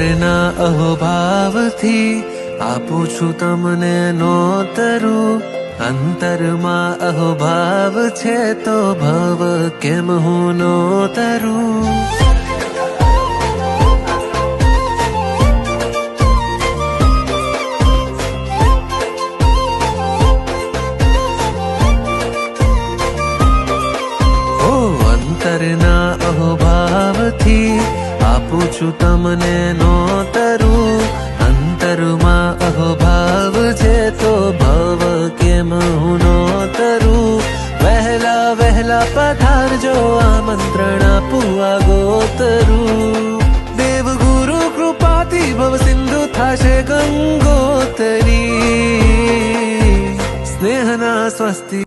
અંતરના અહોભાવથી આપું છું તમને નોતરું. અંતરમાં અહોભાવ છે તો ભવ કેમ હું નોતરું. અંતરના અહોભાવથી આપું છું તમને નોતરું. અંતરમાં અહોભાવ છે તો ભવ કેમ હું નોતરું. વહેલા વહેલા પધારજો આમંત્રણ આપું આગોતરું. દેવગુરુ કૃપાથી ભવ સિંધુ થાશે ગંગોતરી. સ્નેહના સ્વસ્તિ